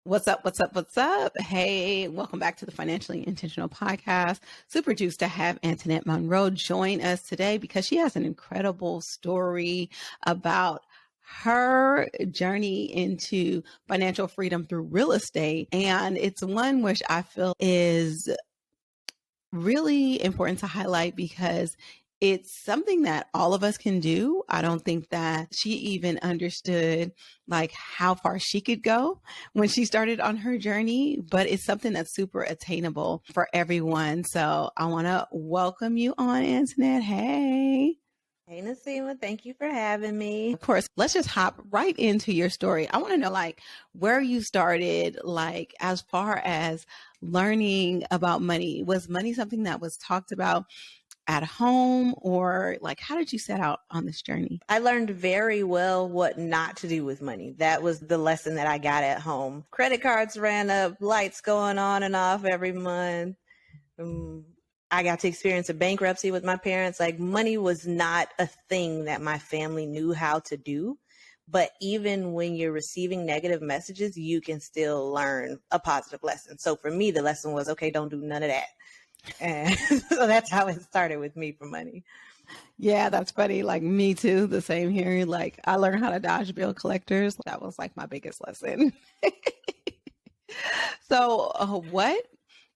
What's up? What's up? What's up? Hey, welcome back to the Financially Intentional Podcast. Super juiced to have Antoinette Munroe join us today because she has an incredible story about her journey into financial freedom through real estate. And it's one which I feel is really important to highlight because it's something that all of us can do. I don't think that she even understood like how far she could go when she started on her journey, but it's something that's super attainable for everyone. So I want to welcome you on, Antoinette. Hey. Hey, Nasima, thank you for having me. Of course, let's just hop right into your story. I want to know like where you started, like as far as learning about money. Was money something that was talked about at home, or like how did you set out on this journey? I learned very well what not to do with money. That was the lesson that I got at home. Credit cards ran up, lights going on and off every month. I got to experience a bankruptcy with my parents. Like money was not a thing that my family knew how to do. But even when you're receiving negative messages, you can still learn a positive lesson. So for me, the lesson was, okay, don't do none of that. And so that's how it started with me for money. Yeah, that's funny. Like me too, the same here. Like I learned how to dodge bill collectors. That was like my biggest lesson. So what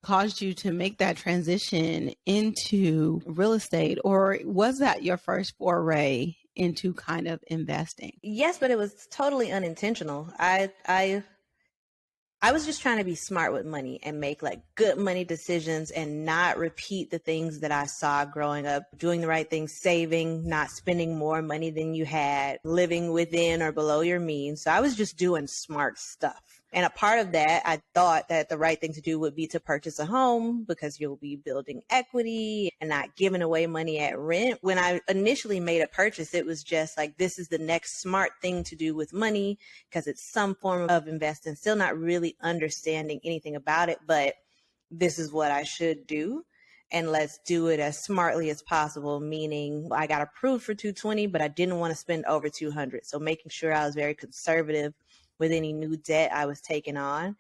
caused you to make that transition into real estate, or was that your first foray into kind of investing? Yes, but it was totally unintentional. I was just trying to be smart with money and make like good money decisions and not repeat the things that I saw growing up, doing the right thing, saving, not spending more money than you had, living within or below your means. So I was just doing smart stuff. And a part of that, I thought that the right thing to do would be to purchase a home because you'll be building equity and not giving away money at rent. When I initially made a purchase, it was just like, this is the next smart thing to do with money because it's some form of investing, still not really understanding anything about it, but this is what I should do. And let's do it as smartly as possible, meaning I got approved for 220, but I didn't want to spend over 200. So making sure I was very conservative with any new debt I was taking on.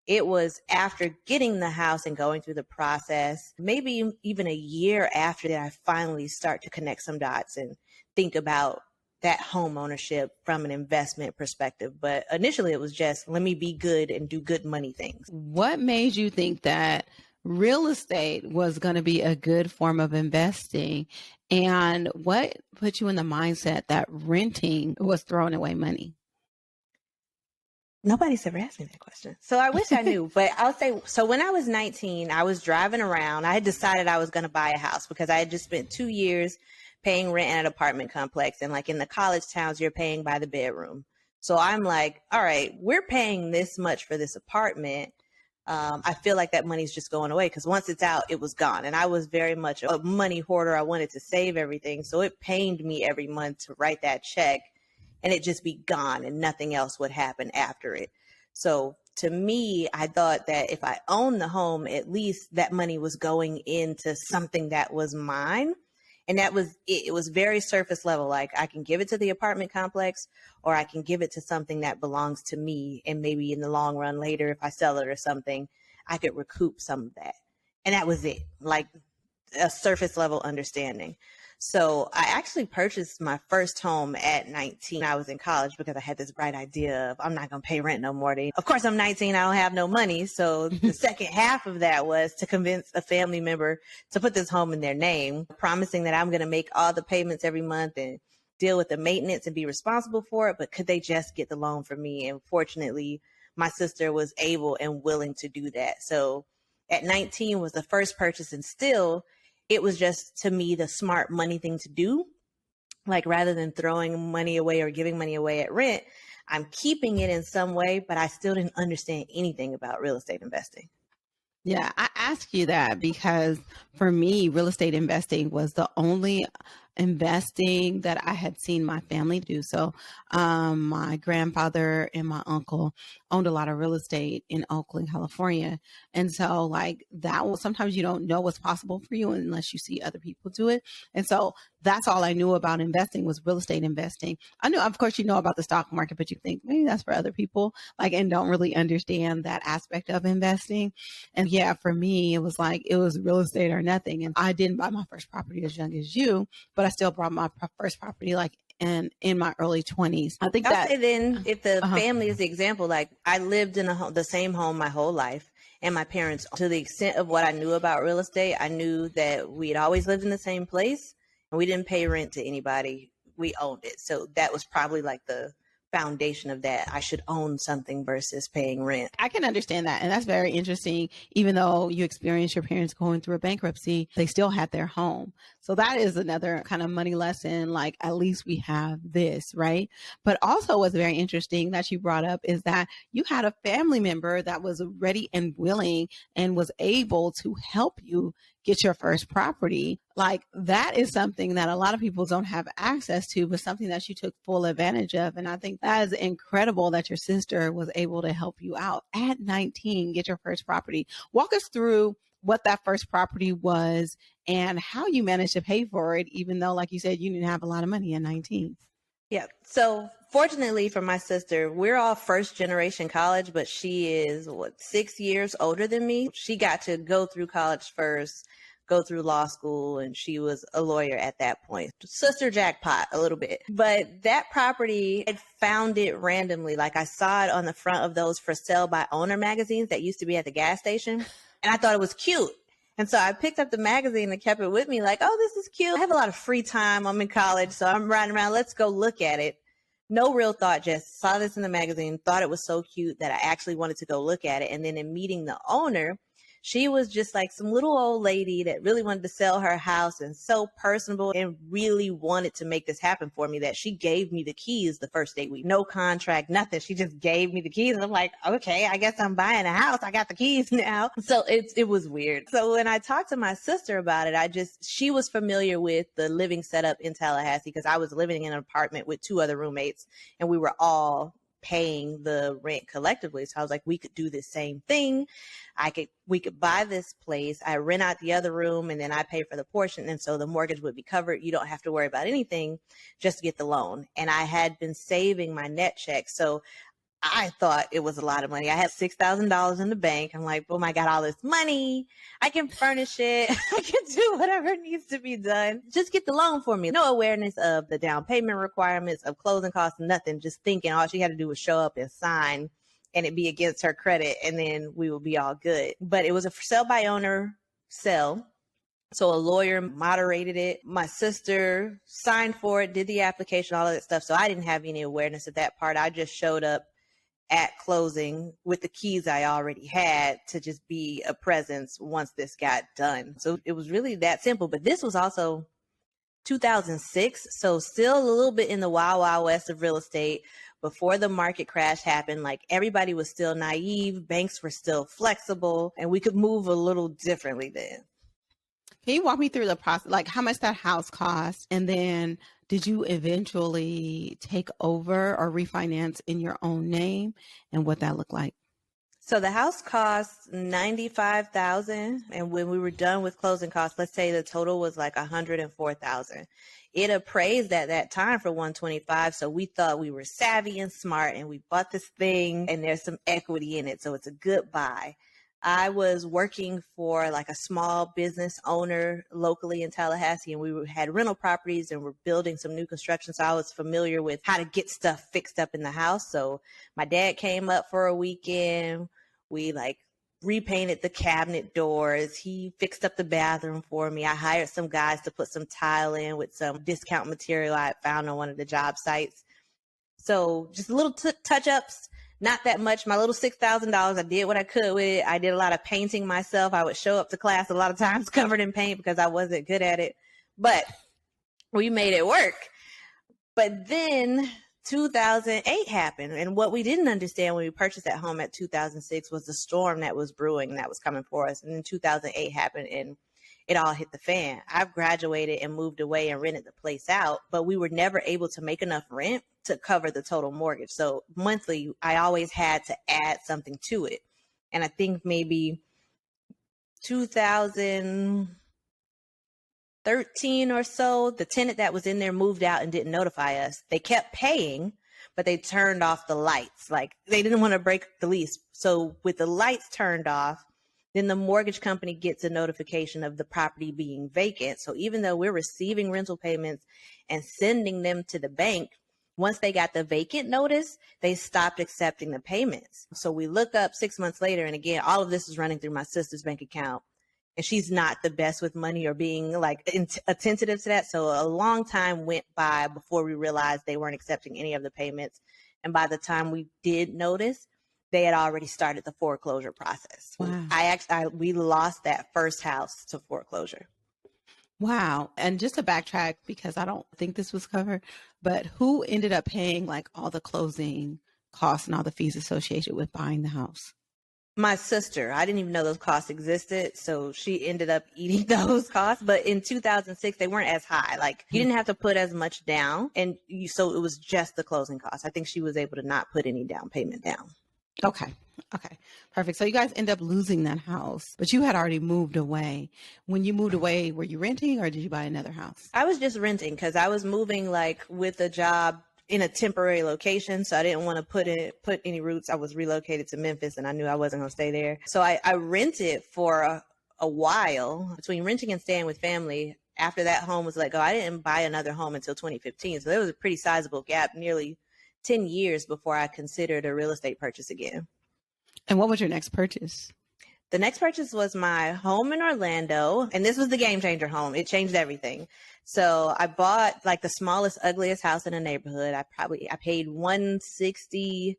It was after getting the house and going through the process, maybe even a year after that, I finally start to connect some dots and think about that home ownership from an investment perspective. But initially it was just, let me be good and do good money things. What made you think that real estate was going to be a good form of investing? And what put you in the mindset that renting was throwing away money? Nobody's ever asked me that question. So I wish I knew, but I'll say, so when I was 19, I was driving around. I had decided I was going to buy a house because I had just spent 2 years paying rent in an apartment complex. And like in the college towns, you're paying by the bedroom. So I'm like, all right, we're paying this much for this apartment. I feel like that money's just going away because once it's out, it was gone. And I was very much a money hoarder. I wanted to save everything. So it pained me every month to write that check and it just be gone and nothing else would happen after it. So to me, I thought that if I owned the home, at least that money was going into something that was mine. And that was it. It was very surface level. Like I can give it to the apartment complex or I can give it to something that belongs to me. And maybe in the long run later, if I sell it or something, I could recoup some of that. And that was it, like a surface level understanding. So I actually purchased my first home at 19. I was in college because I had this bright idea of I'm not going to pay rent no more. Of course, I'm 19. I don't have no money. So the second half of that was to convince a family member to put this home in their name, promising that I'm going to make all the payments every month and deal with the maintenance and be responsible for it. But could they just get the loan for me? And fortunately, my sister was able and willing to do that. So at 19 was the first purchase, and still it was just, to me, the smart money thing to do. Like rather than throwing money away or giving money away at rent, I'm keeping it in some way, but I still didn't understand anything about real estate investing. Yeah, I ask you that because for me, real estate investing was the only investing that I had seen my family do. So my grandfather and my uncle owned a lot of real estate in Oakland, California. And so like that was, sometimes you don't know what's possible for you unless you see other people do it. And so that's all I knew about investing was real estate investing. I knew, of course, you know about the stock market, but you think maybe that's for other people, like, and don't really understand that aspect of investing. And yeah, for me, it was like, it was real estate or nothing. And I didn't buy my first property as young as you, but I still bought my first property like in my early 20s. I think I'll that say then, if the uh-huh. family is the example, like I lived in the same home my whole life, and my parents, to the extent of what I knew about real estate, I knew that we had always lived in the same place and we didn't pay rent to anybody. We owned it. So that was probably like the foundation of that. I should own something versus paying rent. I can understand that. And that's very interesting. Even though you experienced your parents going through a bankruptcy, they still had their home. So that is another kind of money lesson. Like, at least we have this, right? But also what's very interesting that you brought up is that you had a family member that was ready and willing and was able to help you get your first property. Like, that is something that a lot of people don't have access to, but something that you took full advantage of. And I think that is incredible that your sister was able to help you out at 19, get your first property. Walk us through what that first property was and how you managed to pay for it, even though, like you said, you didn't have a lot of money at 19. Yeah. So fortunately for my sister, we're all first generation college, but she is 6 years older than me. She got to go through college first, go through law school, and she was a lawyer at that point. Sister jackpot a little bit. But that property, I found it randomly. Like I saw it on the front of those for sale by owner magazines that used to be at the gas station. And I thought it was cute. And so I picked up the magazine and kept it with me like, oh, this is cute. I have a lot of free time. I'm in college, so I'm riding around. Let's go look at it. No real thought, just saw this in the magazine, thought it was so cute that I actually wanted to go look at it. And then in meeting the owner, she was just like some little old lady that really wanted to sell her house and so personable and really wanted to make this happen for me that she gave me the keys the first 8 weeks. No contract, nothing. She just gave me the keys. And I'm like, okay, I guess I'm buying a house. I got the keys now. So it was weird. So when I talked to my sister about it, she was familiar with the living setup in Tallahassee because I was living in an apartment with 2 other roommates and we were all paying the rent collectively. So I was like, we could do the same thing. We could buy this place. I rent out the other room and then I pay for the portion. And so the mortgage would be covered. You don't have to worry about anything, just get the loan. And I had been saving my net check. So I thought it was a lot of money. I had $6,000 in the bank. I'm like, boom, I got all this money. I can furnish it. I can do whatever needs to be done. Just get the loan for me. No awareness of the down payment requirements, of closing costs, nothing. Just thinking all she had to do was show up and sign and it be against her credit. And then we would be all good. But it was a for sale by owner sale. So a lawyer moderated it. My sister signed for it, did the application, all of that stuff. So I didn't have any awareness of that part. I just showed up at closing with the keys I already had to just be a presence once this got done. So it was really that simple. But this was also 2006. So still a little bit in the wild, wild west of real estate before the market crash happened. Like everybody was still naive. Banks were still flexible and we could move a little differently then. Can you walk me through the process, like how much that house cost? And then did you eventually take over or refinance in your own name and what that looked like? So the house cost $95,000. And when we were done with closing costs, let's say the total was like $104,000. It appraised at that time for $125,000. So we thought we were savvy and smart and we bought this thing and there's some equity in it. So it's a good buy. I was working for like a small business owner locally in Tallahassee, and we had rental properties and we're building some new construction. So I was familiar with how to get stuff fixed up in the house. So my dad came up for a weekend. We like repainted the cabinet doors. He fixed up the bathroom for me. I hired some guys to put some tile in with some discount material I had found on one of the job sites. So just little touch-ups. Not that much. My little $6,000, I did what I could with it. I did a lot of painting myself. I would show up to class a lot of times covered in paint because I wasn't good at it. But we made it work. But then 2008 happened. And what we didn't understand when we purchased that home at 2006 was the storm that was brewing that was coming for us. And then 2008 happened and it all hit the fan. I've graduated and moved away and rented the place out, but we were never able to make enough rent to cover the total mortgage. So monthly, I always had to add something to it. And I think maybe 2013 or so, the tenant that was in there moved out and didn't notify us. They kept paying, but they turned off the lights. Like, they didn't want to break the lease. So with the lights turned off, then the mortgage company gets a notification of the property being vacant. So even though we're receiving rental payments and sending them to the bank, once they got the vacant notice, they stopped accepting the payments. So we look up 6 months later, and again, all of this is running through my sister's bank account. And she's not the best with money or being like attentive to that. So a long time went by before we realized they weren't accepting any of the payments. And by the time we did notice, they had already started the foreclosure process. Wow. We lost that first house to foreclosure. Wow. And just to backtrack, because I don't think this was covered, but who ended up paying like all the closing costs and all the fees associated with buying the house? My sister. I didn't even know those costs existed. So she ended up eating those costs. But in 2006, they weren't as high. Like, you didn't have to put as much down. So it was just the closing costs. I think she was able to not put any down payment down. Okay. Perfect. So you guys end up losing that house, but you had already moved away. When you moved away, were you renting or did you buy another house? I was just renting because I was moving like with a job in a temporary location. So I didn't want to put any roots. I was relocated to Memphis and I knew I wasn't going to stay there. So I rented for a while between renting and staying with family. After that home was let go, I didn't buy another home until 2015. So there was a pretty sizable gap, nearly 10 years before I considered a real estate purchase again. And what was your next purchase? The next purchase was my home in Orlando. And this was the game changer home. It changed everything. So I bought like the smallest, ugliest house in the neighborhood. I paid $169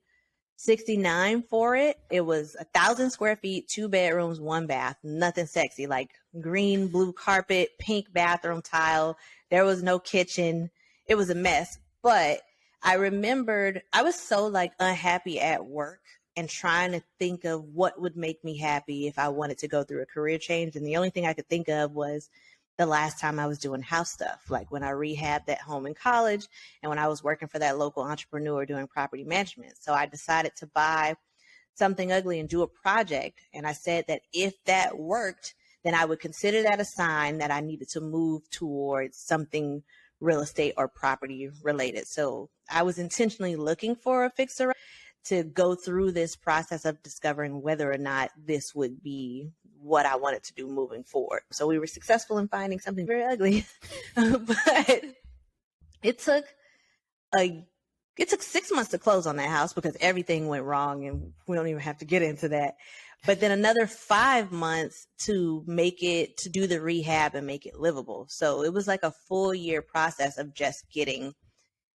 for it. It was 1,000 square feet, 2 bedrooms, 1 bath, nothing sexy, like green, blue carpet, pink bathroom tile. There was no kitchen. It was a mess. But I remembered I was so like unhappy at work and trying to think of what would make me happy if I wanted to go through a career change. And the only thing I could think of was the last time I was doing house stuff, like when I rehabbed that home in college and when I was working for that local entrepreneur doing property management. So I decided to buy something ugly and do a project. And I said that if that worked, then I would consider that a sign that I needed to move towards something real estate or property related. So I was intentionally looking for a fixer to go through this process of discovering whether or not this would be what I wanted to do moving forward. So we were successful in finding something very ugly, but it took 6 months to close on that house because everything went wrong, and we don't even have to get into that. But then another 5 months to do the rehab and make it livable. So it was like a full year process of just getting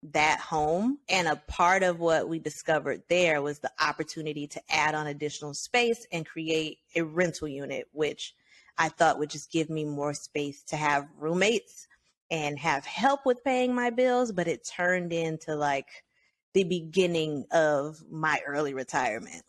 that home. And a part of what we discovered there was the opportunity to add on additional space and create a rental unit, which I thought would just give me more space to have roommates and have help with paying my bills. But it turned into like the beginning of my early retirement.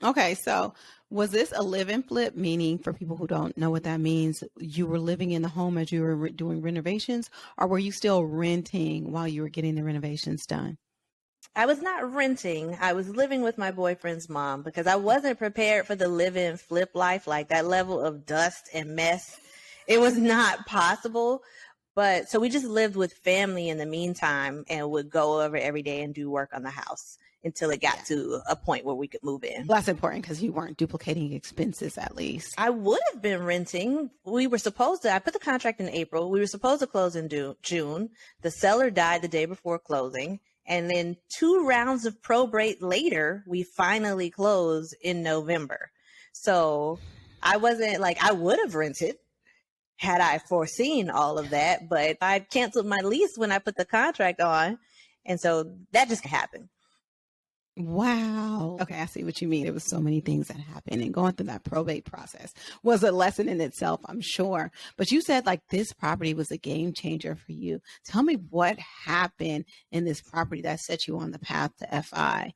Okay, so was this a live and flip, meaning for people who don't know what that means, you were living in the home as you were doing renovations, or were you still renting while you were getting the renovations done? I was not renting. I was living with my boyfriend's mom because I wasn't prepared for the live and flip life, like that level of dust and mess. It was not possible. But so we just lived with family in the meantime and would go over every day and do work on the house until it got to a point where we could move in. Well, that's important because you weren't duplicating expenses at least. I would have been renting. I put the contract in April. We were supposed to close in June. The seller died the day before closing. And then 2 rounds of probate later, we finally closed in November. So I would have rented had I foreseen all of that, but I canceled my lease when I put the contract on. And so that just happened. Wow. Okay, I see what you mean. There was so many things that happened, and going through that probate process was a lesson in itself, I'm sure. But you said like this property was a game changer for you. Tell me what happened in this property that set you on the path to FI.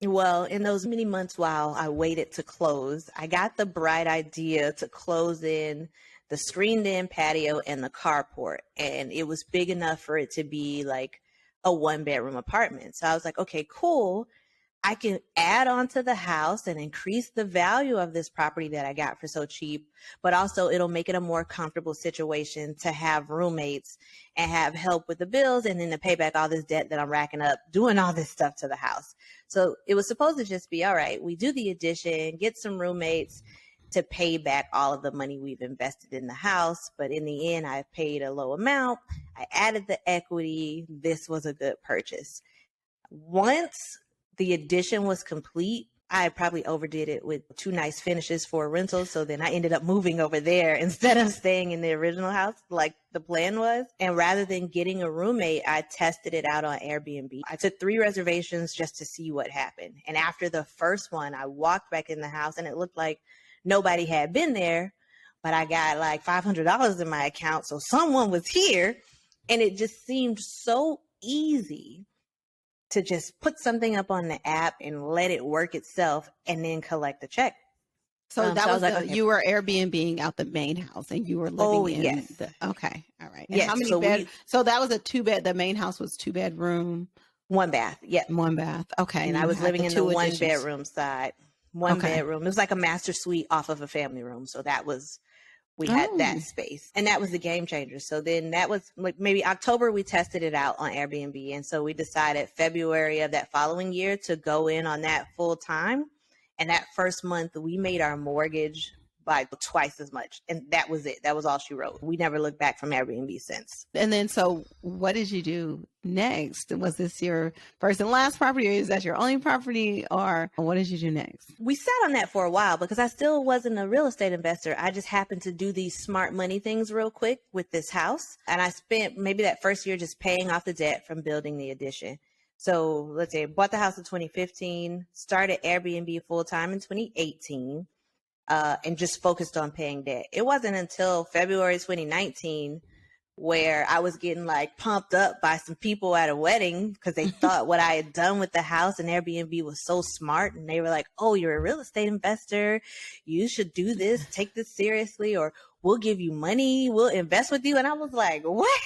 Well, in those many months while I waited to close, I got the bright idea to close in the screened in patio, and the carport. And it was big enough for it to be like a 1-bedroom apartment. So I was like, okay, cool. I can add on to the house and increase the value of this property that I got for so cheap, but also it'll make it a more comfortable situation to have roommates and have help with the bills and then to pay back all this debt that I'm racking up doing all this stuff to the house. So it was supposed to just be, all right, we do the addition, get some roommates to pay back all of the money we've invested in the house. But in the end, I paid a low amount. I added the equity. This was a good purchase. Once the addition was complete, I probably overdid it with too nice finishes for a rental. So then I ended up moving over there instead of staying in the original house like the plan was. And rather than getting a roommate, I tested it out on Airbnb. I took 3 reservations just to see what happened. And after the first one, I walked back in the house and it looked like nobody had been there, but I got like $500 in my account. So someone was here, and it just seemed so easy to just put something up on the app and let it work itself and then collect the check. So that I was like, okay. You were Airbnb out the main house and you were living in yes. Okay. All right. And yes. how many so that was a 2-bed, the main house was 2-bedroom. 1 bath. Yep. 1 bath. Okay. And I was living in the 1-bedroom side. 1 okay. bedroom. It was like a master suite off of a family room. So that was, we had that space, and that was the game changer. So then that was like maybe October, we tested it out on Airbnb. And so we decided February of that following year to go in on that full time. And that first month we made our mortgage by twice as much. And that was it. That was all she wrote. We never looked back from Airbnb since. And then, so what did you do next? Was this your first and last property, or is that your only property, or what did you do next? We sat on that for a while because I still wasn't a real estate investor. I just happened to do these smart money things real quick with this house. And I spent maybe that first year just paying off the debt from building the addition. So let's say I bought the house in 2015, started Airbnb full time in 2018. And just focused on paying debt. It wasn't until February 2019 where I was getting like pumped up by some people at a wedding because they thought what I had done with the house and Airbnb was so smart. And they were like, oh, you're a real estate investor. You should do this, take this seriously, or we'll give you money, we'll invest with you. And I was like, what?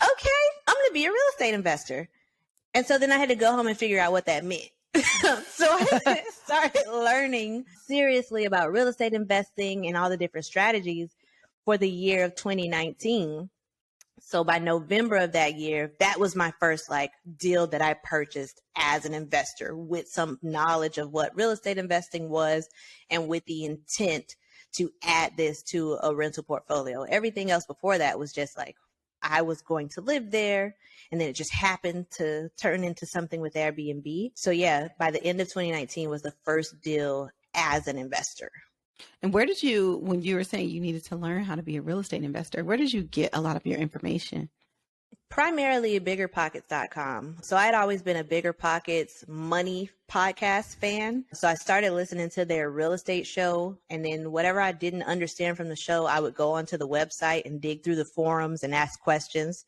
Okay, I'm going to be a real estate investor. And so then I had to go home and figure out what that meant. So I started learning seriously about real estate investing and all the different strategies for the year of 2019. So by November of that year, that was my first like deal that I purchased as an investor with some knowledge of what real estate investing was and with the intent to add this to a rental portfolio. Everything else before that was just like, I was going to live there, and then it just happened to turn into something with Airbnb. So yeah, by the end of 2019 was the first deal as an investor. And where did you, when you were saying you needed to learn how to be a real estate investor, where did you get a lot of your information? Primarily biggerpockets.com. So I had always been a Bigger Pockets money podcast fan. So I started listening to their real estate show. And then whatever I didn't understand from the show, I would go onto the website and dig through the forums and ask questions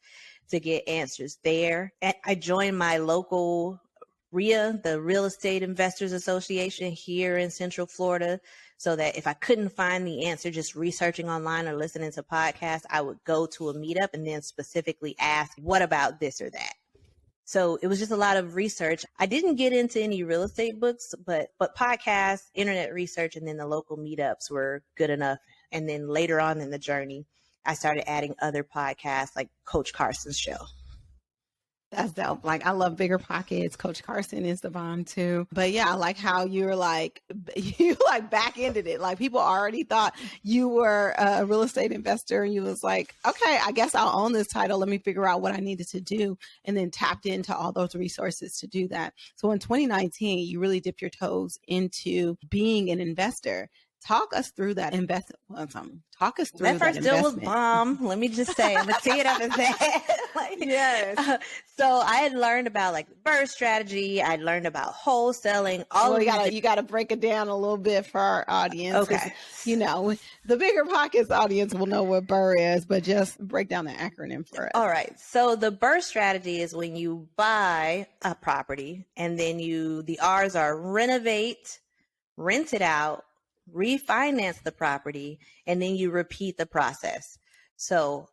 to get answers there. And I joined my local RIA, the Real Estate Investors Association here in Central Florida, so that if I couldn't find the answer just researching online or listening to podcasts, I would go to a meetup and then specifically ask, what about this or that? So it was just a lot of research. I didn't get into any real estate books, but podcasts, internet research, and then the local meetups were good enough. And then later on in the journey, I started adding other podcasts like Coach Carson's show. That's dope. Like, I love Bigger Pockets. Coach Carson is the bomb too. But yeah, I like how you back-ended it. Like, people already thought you were a real estate investor, and you was like, okay, I guess I'll own this title. Let me figure out what I needed to do, and then tapped into all those resources to do that. So in 2019, you really dipped your toes into being an investor. Talk us through that investment. Talk us through that first deal was bomb. Let me just say, I'm gonna tee it up as that. Yes. So I had learned about like the BRRRR strategy. I'd learned about wholesaling. You got to break it down a little bit for our audience. Okay. You know, the Bigger Pockets audience will know what BRRRR is, but just break down the acronym for us. All right. So the BRRRR strategy is when you buy a property and then the R's are renovate, rent it out, refinance the property, and then you repeat the process. So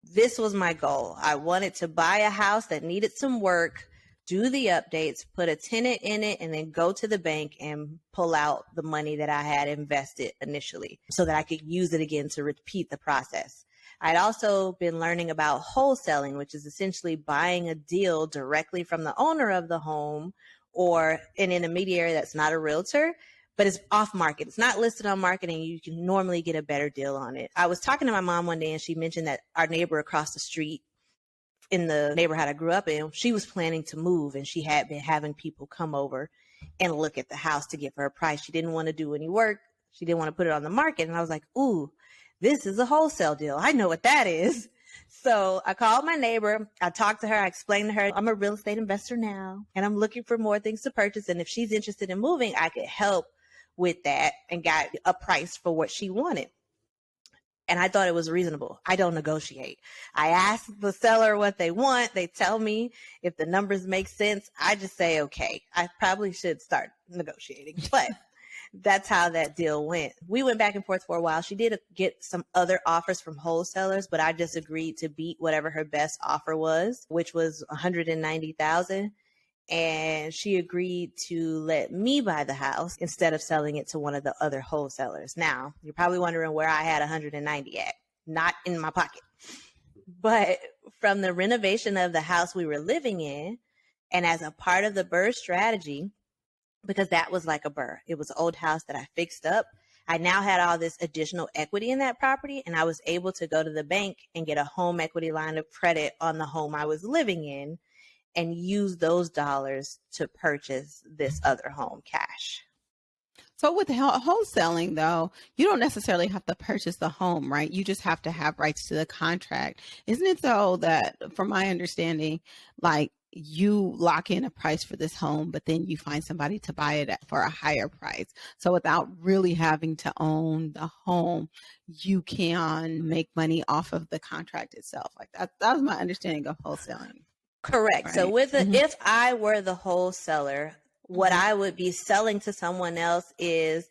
this was my goal. I wanted to buy a house that needed some work, do the updates, put a tenant in it, and then go to the bank and pull out the money that I had invested initially so that I could use it again to repeat the process. I'd also been learning about wholesaling, which is essentially buying a deal directly from the owner of the home or an intermediary that's not a realtor, but it's off market. It's not listed on market, and you can normally get a better deal on it. I was talking to my mom one day, and she mentioned that our neighbor across the street in the neighborhood I grew up in, she was planning to move, and she had been having people come over and look at the house to give her a price. She didn't want to do any work. She didn't want to put it on the market. And I was like, ooh, this is a wholesale deal. I know what that is. So I called my neighbor. I talked to her. I explained to her, I'm a real estate investor now, and I'm looking for more things to purchase. And if she's interested in moving, I could help with that, and got a price for what she wanted. And I thought it was reasonable. I don't negotiate. I ask the seller what they want. They tell me if the numbers make sense. I just say, okay. I probably should start negotiating, but that's how that deal went. We went back and forth for a while. She did get some other offers from wholesalers, but I just agreed to beat whatever her best offer was, which was $190,000. And she agreed to let me buy the house instead of selling it to one of the other wholesalers. Now, you're probably wondering where I had 190 at. Not in my pocket. But from the renovation of the house we were living in, and as a part of the BRRRR strategy, because that was like a BRRRR, it was an old house that I fixed up. I now had all this additional equity in that property, and I was able to go to the bank and get a home equity line of credit on the home I was living in, and use those dollars to purchase this other home cash. So with wholesaling, though, you don't necessarily have to purchase the home, right? You just have to have rights to the contract. Isn't it so that, from my understanding, like you lock in a price for this home, but then you find somebody to buy it for a higher price? So without really having to own the home, you can make money off of the contract itself. Like that was my understanding of wholesaling. Correct. Right. So if I were the wholesaler, what I would be selling to someone else is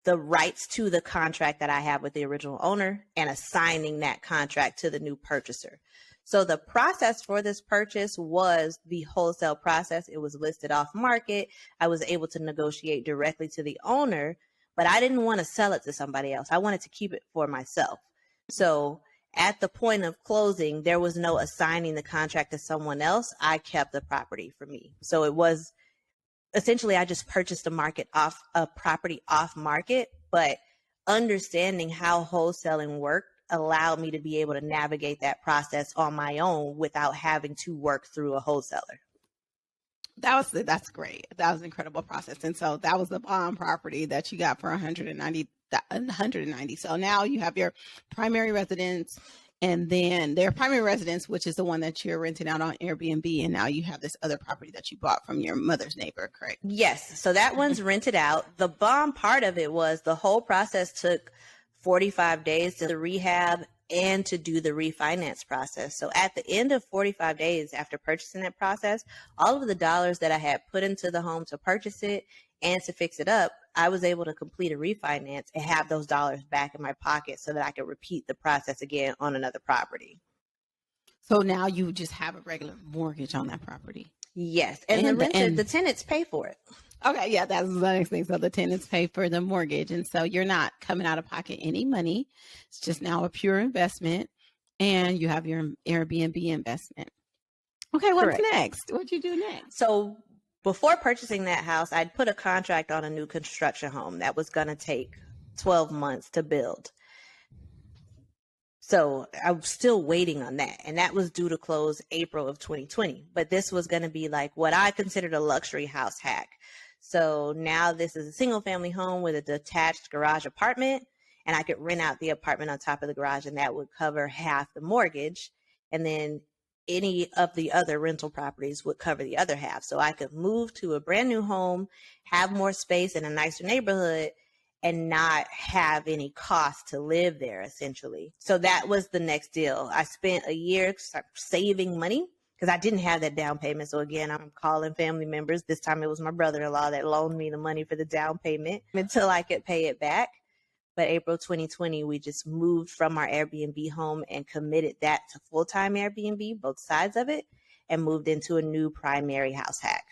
the rights to the contract that I have with the original owner and assigning that contract to the new purchaser. So the process for this purchase was the wholesale process. It was listed off market. I was able to negotiate directly to the owner, but I didn't want to sell it to somebody else. I wanted to keep it for myself. So at the point of closing, there was no assigning the contract to someone else. I kept the property for me. So it was essentially, I just purchased a property off market, but understanding how wholesaling worked allowed me to be able to navigate that process on my own without having to work through a wholesaler. That's great. That was an incredible process. And so that was the bond property that you got for 190. So now you have your primary residence, and then their primary residence, which is the one that you're renting out on Airbnb. And now you have this other property that you bought from your mother's neighbor, correct? Yes. So that one's rented out. The bond part of it was the whole process took 45 days to rehab and to do the refinance process. So at the end of 45 days after purchasing that process, all of the dollars that I had put into the home to purchase it and to fix it up, I was able to complete a refinance and have those dollars back in my pocket so that I could repeat the process again on another property. So now you just have a regular mortgage on that property? Yes. And the tenants pay for it. Okay, yeah, that's the next thing. So the tenants pay for the mortgage. And so you're not coming out of pocket any money. It's just now a pure investment. And you have your Airbnb investment. Okay, what's Correct. Next? What'd you do next? So before purchasing that house, I'd put a contract on a new construction home that was going to take 12 months to build. So I was still waiting on that. And that was due to close April of 2020. But this was going to be like what I considered a luxury house hack. So now this is a single family home with a detached garage apartment, and I could rent out the apartment on top of the garage, and that would cover half the mortgage. And then any of the other rental properties would cover the other half. So I could move to a brand new home, have more space in a nicer neighborhood, and not have any cost to live there, essentially. So that was the next deal. I spent a year saving money because I didn't have that down payment. So again, I'm calling family members. This time it was my brother-in-law that loaned me the money for the down payment until I could pay it back. But April 2020, we just moved from our Airbnb home and committed that to full-time Airbnb, both sides of it, and moved into a new primary house hack.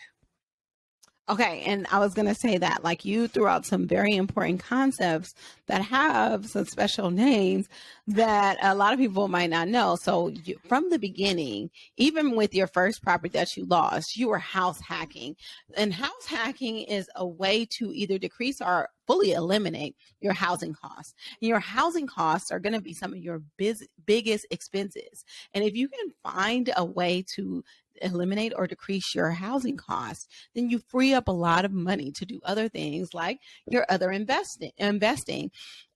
Okay. And I was going to say that, like, you threw out some very important concepts that have some special names that a lot of people might not know. So from the beginning, even with your first property that you lost, you were house hacking. And house hacking is a way to either decrease or fully eliminate your housing costs. And your housing costs are going to be some of your biggest expenses. And if you can find a way to eliminate or decrease your housing costs, then you free up a lot of money to do other things like your other investing.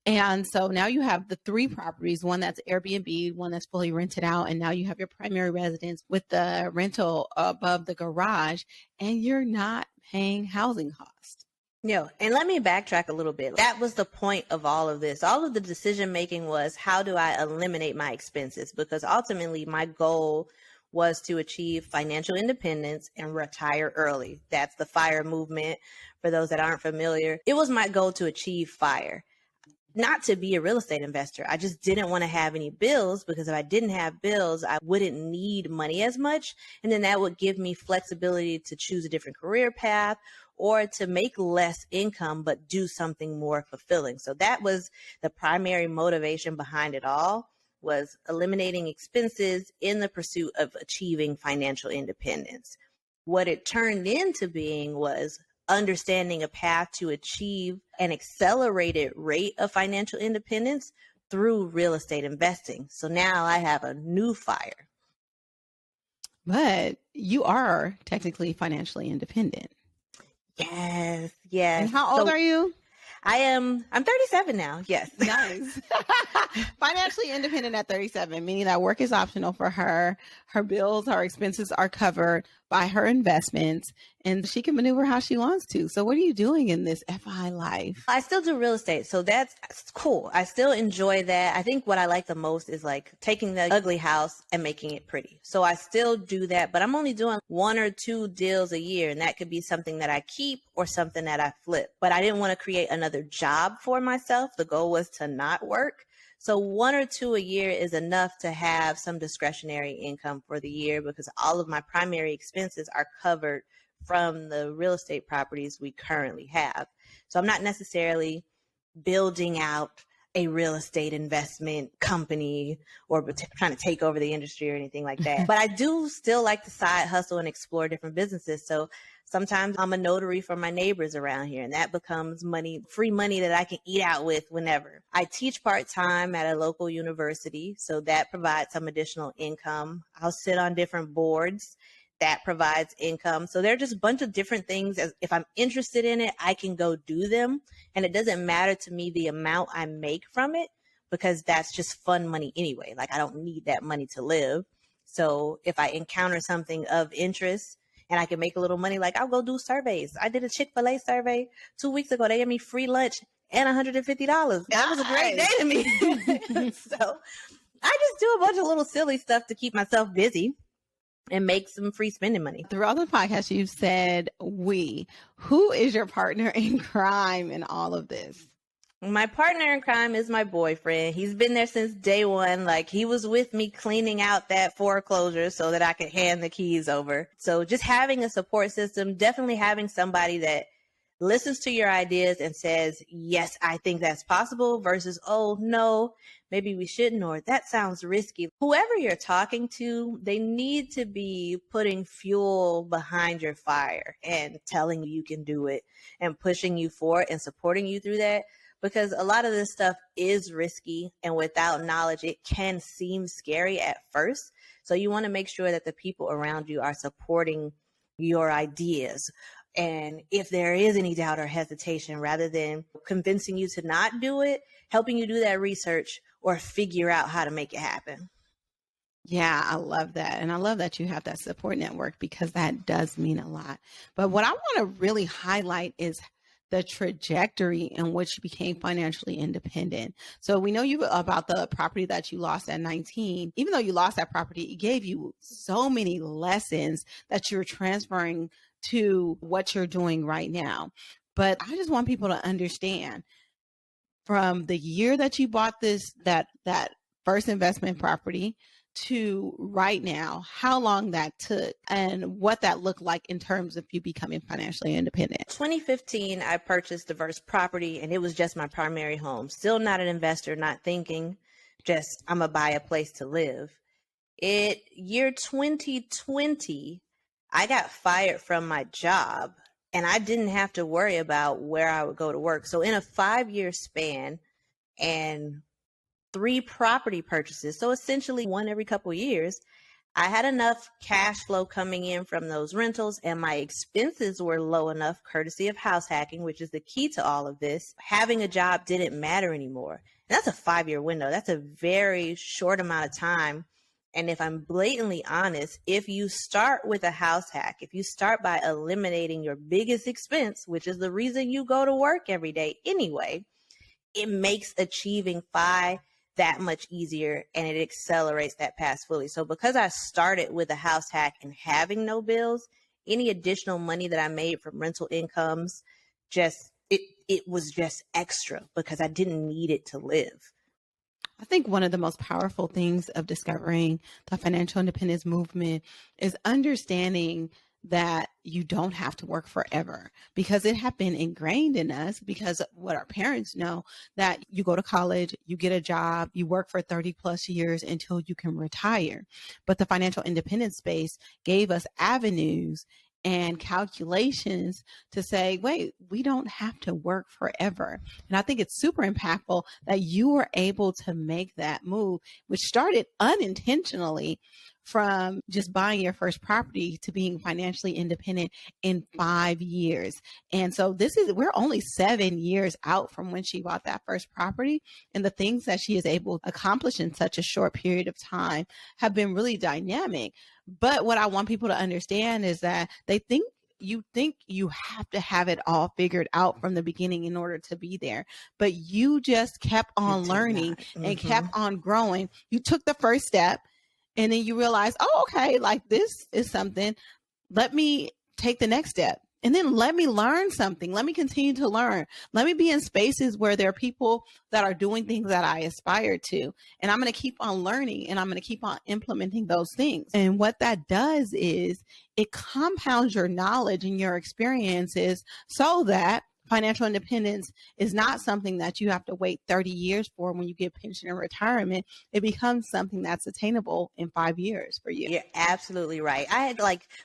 And so now you have the 3 properties, one that's Airbnb, one that's fully rented out, and now you have your primary residence with the rental above the garage, and you're not paying housing costs. No, and let me backtrack a little bit. That was the point of all of this. All of the decision making was, how do I eliminate my expenses? Because ultimately my goal was to achieve financial independence and retire early. That's the FIRE movement. For those that aren't familiar, it was my goal to achieve FIRE. Not to be a real estate investor. I just didn't want to have any bills, because if I didn't have bills, I wouldn't need money as much. And then that would give me flexibility to choose a different career path or to make less income, but do something more fulfilling. So that was the primary motivation behind it all, was eliminating expenses in the pursuit of achieving financial independence. What it turned into being was understanding a path to achieve an accelerated rate of financial independence through real estate investing. So now I have a new FIRE. But you are technically financially independent. Yes. And how old are you? I'm 37 now. Yes. Nice. Financially independent at 37, meaning that work is optional for her. Her bills, her expenses are covered by her investments, and she can maneuver how she wants to. So what are you doing in this FI life? I still do real estate. So that's cool. I still enjoy that. I think what I like the most is like taking the ugly house and making it pretty. So I still do that, but I'm only doing 1 or 2 deals a year. And that could be something that I keep or something that I flip. But I didn't want to create another job for myself. The goal was to not work. So 1 or 2 a year is enough to have some discretionary income for the year, because all of my primary expenses are covered from the real estate properties we currently have. So I'm not necessarily building out a real estate investment company or trying to take over the industry or anything like that. But I do still like to side hustle and explore different businesses. So sometimes I'm a notary for my neighbors around here, and that becomes money, free money that I can eat out with whenever. I teach part-time at a local university, so that provides some additional income. I'll sit on different boards. That provides income. So there are just a bunch of different things. As if I'm interested in it, I can go do them. And it doesn't matter to me the amount I make from it, because that's just fun money anyway. Like, I don't need that money to live. So if I encounter something of interest and I can make a little money, like, I'll go do surveys. I did a Chick-fil-A survey 2 weeks ago. They gave me free lunch and $150. That was a great day to me. So I just do a bunch of little silly stuff to keep myself busy and make some free spending money. Throughout the podcast, you've said we. Who is your partner in crime in all of this? My partner in crime is my boyfriend. He's been there since day one. Like, he was with me cleaning out that foreclosure so that I could hand the keys over. So just having a support system, definitely having somebody that listens to your ideas and says, yes, I think that's possible, versus, oh, no, maybe we shouldn't, or that sounds risky. Whoever you're talking to, they need to be putting fuel behind your fire and telling you can do it and pushing you forward and supporting you through that. Because a lot of this stuff is risky, and without knowledge, it can seem scary at first. So you want to make sure that the people around you are supporting your ideas. And if there is any doubt or hesitation, rather than convincing you to not do it, helping you do that research or figure out how to make it happen. Yeah, I love that. And I love that you have that support network, because that does mean a lot. But what I want to really highlight is the trajectory in which you became financially independent. So we know you about the property that you lost at 19. Even though you lost that property, it gave you so many lessons that you're transferring to what you're doing right now. But I just want people to understand, from the year that you bought that first investment property to right now, how long that took and what that looked like in terms of you becoming financially independent. 2015, I purchased the first property, and it was just my primary home. Still not an investor, not thinking, just I'm gonna buy a place to live. Year 2020, I got fired from my job, and I didn't have to worry about where I would go to work. So in a 5-year span and 3 property purchases, so essentially one every couple of years, I had enough cash flow coming in from those rentals, and my expenses were low enough, courtesy of house hacking, which is the key to all of this. Having a job didn't matter anymore. And that's a 5-year window. That's a very short amount of time. And if I'm blatantly honest, if you start with a house hack, if you start by eliminating your biggest expense, which is the reason you go to work every day anyway, it makes achieving FI that much easier, and it accelerates that path fully. So because I started with a house hack and having no bills, any additional money that I made from rental incomes, it was just extra because I didn't need it to live. I think one of the most powerful things of discovering the financial independence movement is understanding that you don't have to work forever, because it had been ingrained in us, because what our parents know, that you go to college, you get a job, you work for 30 plus years until you can retire. But the financial independence space gave us avenues and calculations to say, wait, we don't have to work forever. And I think it's super impactful that you were able to make that move, which started unintentionally from just buying your first property to being financially independent in 5 years. And so we're only 7 years out from when she bought that first property. And the things that she is able to accomplish in such a short period of time have been really dynamic. But what I want people to understand is that you think you have to have it all figured out from the beginning in order to be there. But you just kept on learning and kept on growing. You took the first step, and then you realize, oh, okay, like this is something. Let me take the next step. And then let me learn something. Let me continue to learn. Let me be in spaces where there are people that are doing things that I aspire to. And I'm going to keep on learning, and I'm going to keep on implementing those things. And what that does is it compounds your knowledge and your experiences so that financial independence is not something that you have to wait 30 years for when you get pension and retirement. It becomes something that's attainable in 5 years for you. You're absolutely right. I had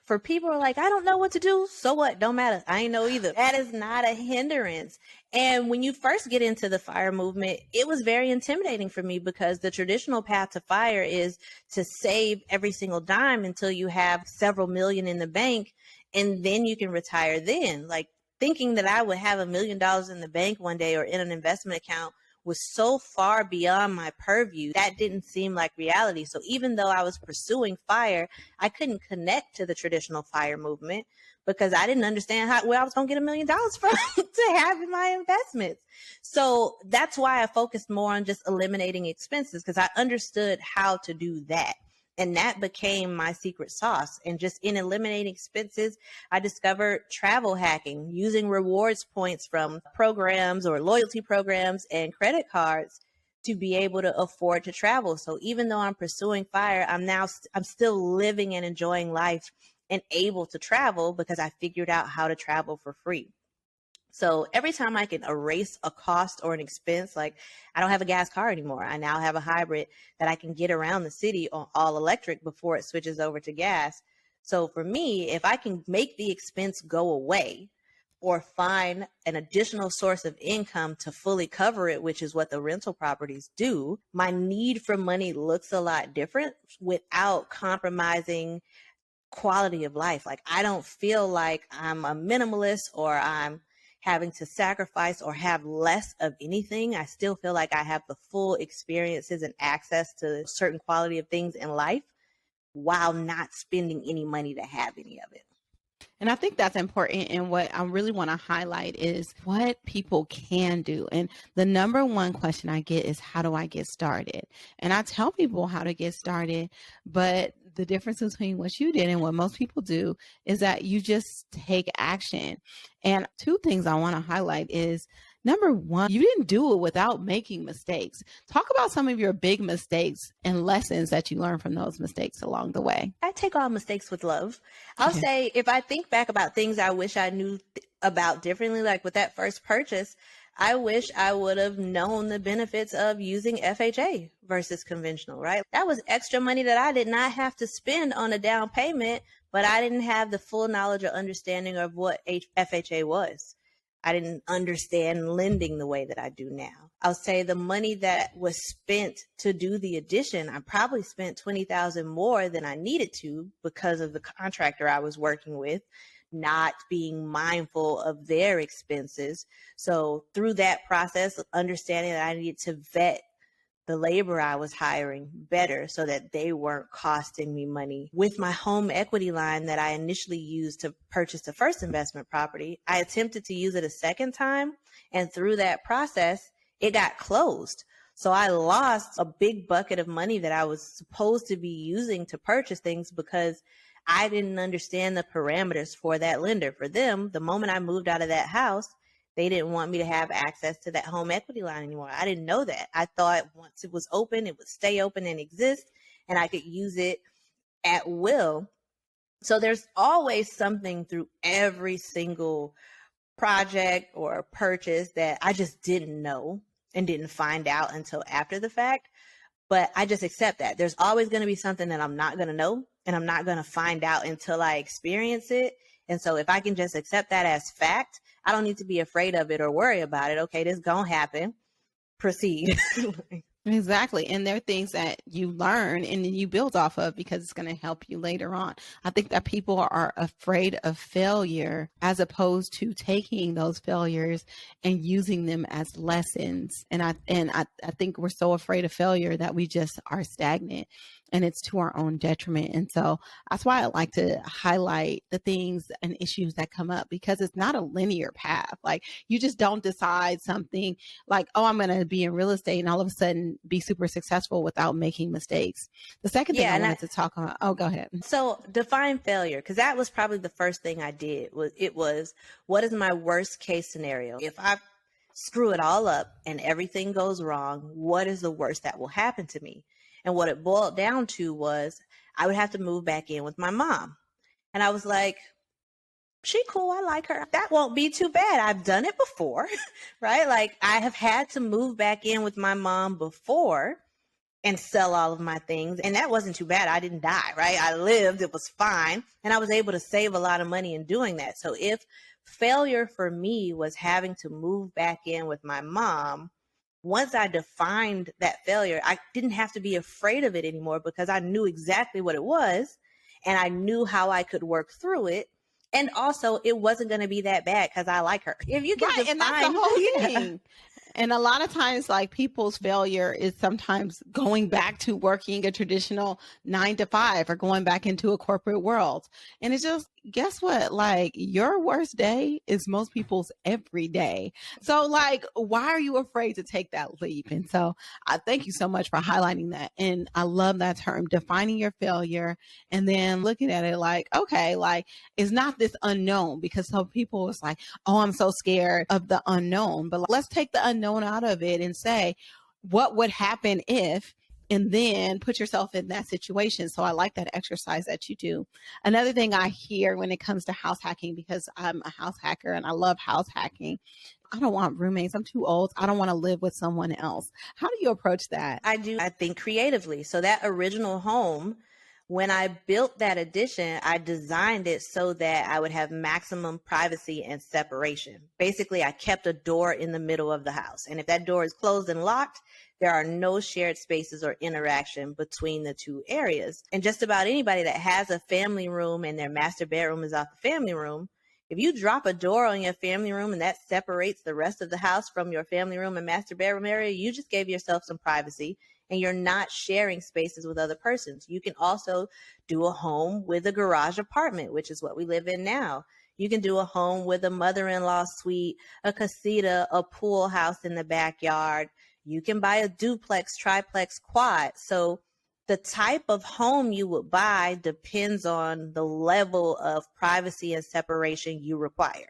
for people who are like, I don't know what to do. So what? Don't matter. I ain't know either. That is not a hindrance. And when you first get into the FIRE movement, it was very intimidating for me, because the traditional path to FIRE is to save every single dime until you have several million in the bank, and then you can retire then. Thinking that I would have $1 million in the bank one day or in an investment account was so far beyond my purview. That didn't seem like reality. So even though I was pursuing FIRE, I couldn't connect to the traditional FIRE movement because I didn't understand where I was going to get $1 million from to have in my investments. So that's why I focused more on just eliminating expenses, because I understood how to do that. And that became my secret sauce. And just in eliminating expenses, I discovered travel hacking, using rewards points from programs or loyalty programs and credit cards to be able to afford to travel. So even though I'm pursuing FIRE, I'm still living and enjoying life and able to travel because I figured out how to travel for free. So every time I can erase a cost or an expense, like I don't have a gas car anymore. I now have a hybrid that I can get around the city on all electric before it switches over to gas. So for me, if I can make the expense go away or find an additional source of income to fully cover it, which is what the rental properties do, my need for money looks a lot different without compromising quality of life. Like I don't feel like I'm a minimalist or I'm having to sacrifice or have less of anything. I still feel like I have the full experiences and access to certain quality of things in life while not spending any money to have any of it. And I think that's important. And what I really want to highlight is what people can do. And the number one question I get is, how do I get started? And I tell people how to get started, but the difference between what you did and what most people do is that you just take action. And two things I want to highlight is, number one, you didn't do it without making mistakes. Talk about some of your big mistakes and lessons that you learned from those mistakes along the way. I take all mistakes with love. I'll say, if I think back about things I wish I knew about differently, like with that first purchase, I wish I would have known the benefits of using FHA versus conventional, right? That was extra money that I did not have to spend on a down payment, but I didn't have the full knowledge or understanding of what FHA was. I didn't understand lending the way that I do now. I'll say the money that was spent to do the addition, I probably spent $20,000 more than I needed to because of the contractor I was working with not being mindful of their expenses. So through that process, understanding that I needed to vet the labor I was hiring better so that they weren't costing me money. With my home equity line that I initially used to purchase the first investment property, I attempted to use it a second time. And through that process, it got closed. So I lost a big bucket of money that I was supposed to be using to purchase things because I didn't understand the parameters for that lender. For them, the moment I moved out of that house, they didn't want me to have access to that home equity line anymore. I didn't know that. I thought once it was open, it would stay open and exist, and I could use it at will. So there's always something through every single project or purchase that I just didn't know and didn't find out until after the fact. But I just accept that. There's always going to be something that I'm not going to know and I'm not going to find out until I experience it. And so if I can just accept that as fact, I don't need to be afraid of it or worry about it. Okay, this gonna happen. Proceed. Exactly. And there are things that you learn and then you build off of because it's going to help you later on. I think that people are afraid of failure as opposed to taking those failures and using them as lessons. And I think we're so afraid of failure that we just are stagnant, and it's to our own detriment. And so that's why I like to highlight the things and issues that come up, because it's not a linear path. Like, you just don't decide something like, oh, I'm going to be in real estate and all of a sudden be super successful without making mistakes. The second thing I wanted to talk about, go ahead. So define failure, because that was probably the first thing I did. Was what is my worst case scenario? If I screw it all up and everything goes wrong, what is the worst that will happen to me? And what it boiled down to was I would have to move back in with my mom. And I was like, she cool, I like her. That won't be too bad. I've done it before, right? Like, I have had to move back in with my mom before and sell all of my things. And that wasn't too bad. I didn't die, right? I lived, it was fine. And I was able to save a lot of money in doing that. So if failure for me was having to move back in with my mom, once I defined that failure, I didn't have to be afraid of it anymore because I knew exactly what it was and I knew how I could work through it. And also, it wasn't going to be that bad because I like her. If you can define, and that's the whole thing. And a lot of times, like, people's failure is sometimes going back to working a traditional 9 to 5 or going back into a corporate world. And it's just, guess what? Like, your worst day is most people's every day. So, like, why are you afraid to take that leap? And so I thank you so much for highlighting that. And I love that term, defining your failure, and then looking at it like, okay, like, it's not this unknown, because some people is like, oh, I'm so scared of the unknown. But let's take the unknown out of it and say, what would happen if, and then put yourself in that situation. So I like that exercise that you do. Another thing I hear when it comes to house hacking, because I'm a house hacker and I love house hacking, I don't want roommates. I'm too old. I don't want to live with someone else. How do you approach that? I think creatively. So that original home, when I built that addition, I designed it so that I would have maximum privacy and separation. Basically, I kept a door in the middle of the house. And if that door is closed and locked, there are no shared spaces or interaction between the two areas. And just about anybody that has a family room and their master bedroom is off the family room, if you drop a door on your family room and that separates the rest of the house from your family room and master bedroom area, you just gave yourself some privacy and you're not sharing spaces with other persons. You can also do a home with a garage apartment, which is what we live in now. You can do a home with a mother-in-law suite, a casita, a pool house in the backyard. You can buy a duplex, triplex, quad. So the type of home you would buy depends on the level of privacy and separation you require.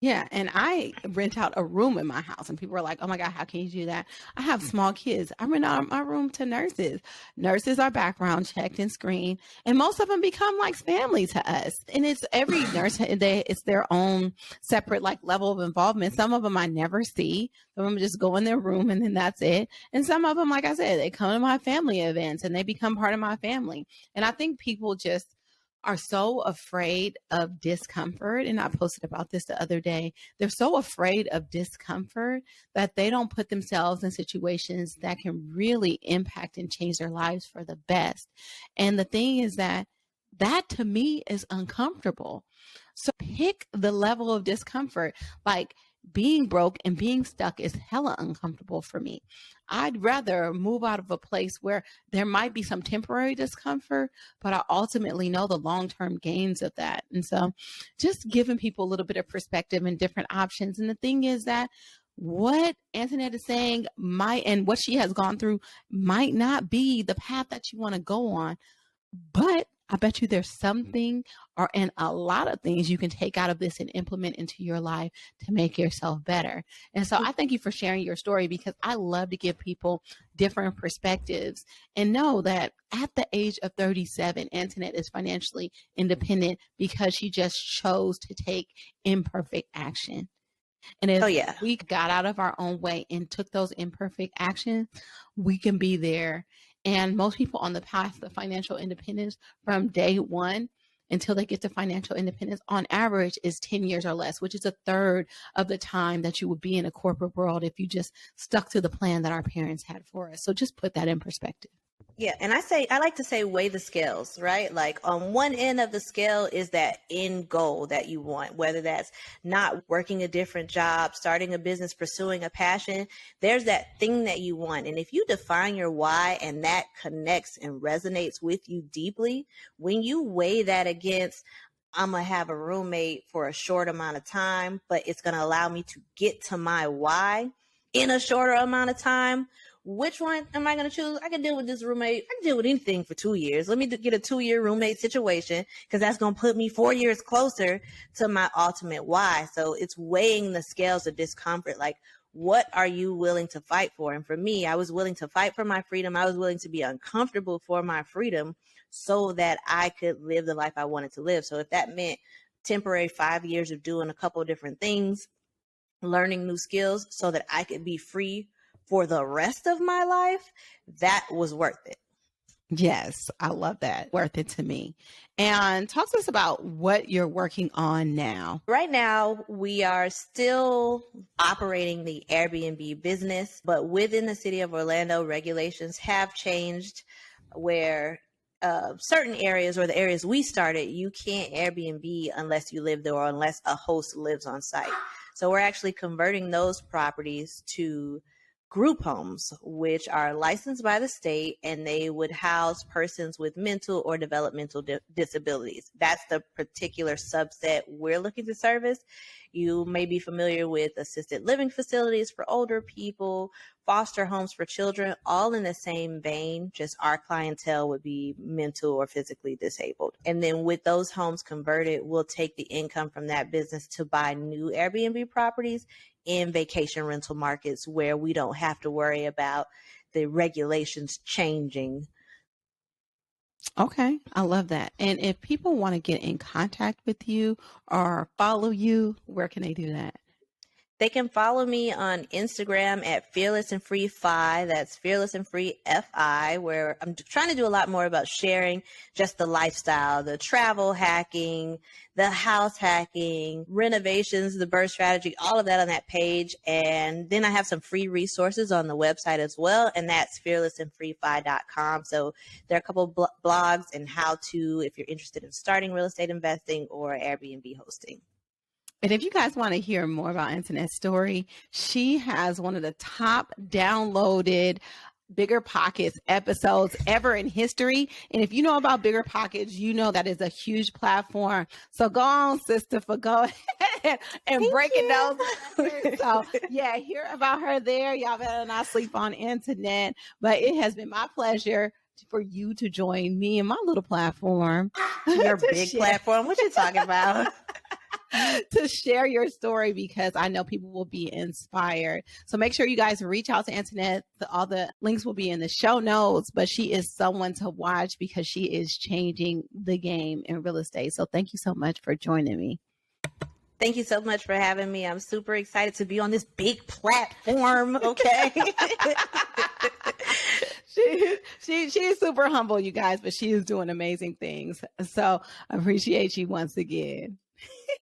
Yeah, and I rent out a room in my house, and people are like, "Oh my God, how can you do that?" I have small kids. I rent out my room to nurses. Nurses are background checked and screened, and most of them become like family to us. And it's every nurse, it's their own separate like level of involvement. Some of them I never see. Some of them just go in their room and then that's it. And some of them, like I said, they come to my family events and they become part of my family. And I think people just are so afraid of discomfort. And I posted about this the other day. They're so afraid of discomfort that they don't put themselves in situations that can really impact and change their lives for the best. And the thing is that to me is uncomfortable. So pick the level of discomfort. Like being broke and being stuck is hella uncomfortable for me. I'd rather move out of a place where there might be some temporary discomfort, but I ultimately know the long-term gains of that. And so just giving people a little bit of perspective and different options. And the thing is that what Antoinette is saying and what she has gone through might not be the path that you want to go on, but I bet you there's something and a lot of things you can take out of this and implement into your life to make yourself better. And so I thank you for sharing your story, because I love to give people different perspectives and know that at the age of 37, Antoinette is financially independent because she just chose to take imperfect action. And if we got out of our own way and took those imperfect actions, we can be there. And most people on the path to financial independence from day one until they get to financial independence on average is 10 years or less, which is a third of the time that you would be in a corporate world if you just stuck to the plan that our parents had for us. So just put that in perspective. Yeah. And I like to say, weigh the scales, right? Like on one end of the scale is that end goal that you want, whether that's not working a different job, starting a business, pursuing a passion. There's that thing that you want. And if you define your why and that connects and resonates with you deeply, when you weigh that against, I'm going to have a roommate for a short amount of time, but it's going to allow me to get to my why in a shorter amount of time, which one am I going to choose? I can deal with this roommate. I can deal with anything for 2 years. Let me get a 2-year roommate situation, because that's going to put me 4 years closer to my ultimate why. So it's weighing the scales of discomfort. Like, what are you willing to fight for? And for me, I was willing to fight for my freedom. I was willing to be uncomfortable for my freedom so that I could live the life I wanted to live. So if that meant temporary 5 years of doing a couple of different things, learning new skills so that I could be free for the rest of my life, that was worth it. Yes, I love that. Worth it to me. And talk to us about what you're working on now. Right now, we are still operating the Airbnb business, but within the city of Orlando, regulations have changed where certain areas, or the areas we started, you can't Airbnb unless you live there or unless a host lives on site. So we're actually converting those properties to group homes, which are licensed by the state, and they would house persons with mental or developmental disabilities. That's the particular subset we're looking to service. You may be familiar with assisted living facilities for older people, foster homes for children, all in the same vein, just our clientele would be mental or physically disabled. And then with those homes converted, we'll take the income from that business to buy new Airbnb properties in vacation rental markets where we don't have to worry about the regulations changing. Okay, I love that. And if people want to get in contact with you or follow you, where can they do that? They can follow me on Instagram at Fearless and Free Fi. That's Fearless and Free FI, where I'm trying to do a lot more about sharing just the lifestyle, the travel hacking, the house hacking, renovations, the birth strategy, all of that on that page. And then I have some free resources on the website as well, and that's fearlessandfreefi.com. So there are a couple blogs and how to, if you're interested in starting real estate investing or Airbnb hosting. And if you guys want to hear more about Antoinette's story, she has one of the top downloaded Bigger Pockets episodes ever in history. And if you know about Bigger Pockets, you know that is a huge platform. So go on, sister, for go ahead and breaking those. So yeah, hear about her there. Y'all better not sleep on Antoinette. But it has been my pleasure for you to join me in my little platform. Your big platform. What you talking about? To share your story, because I know people will be inspired. So make sure you guys reach out to Antoinette. All the links will be in the show notes, but she is someone to watch because she is changing the game in real estate. So thank you so much for joining me. Thank you so much for having me. I'm super excited to be on this big platform. Okay. She is super humble, you guys, but she is doing amazing things. So I appreciate you once again.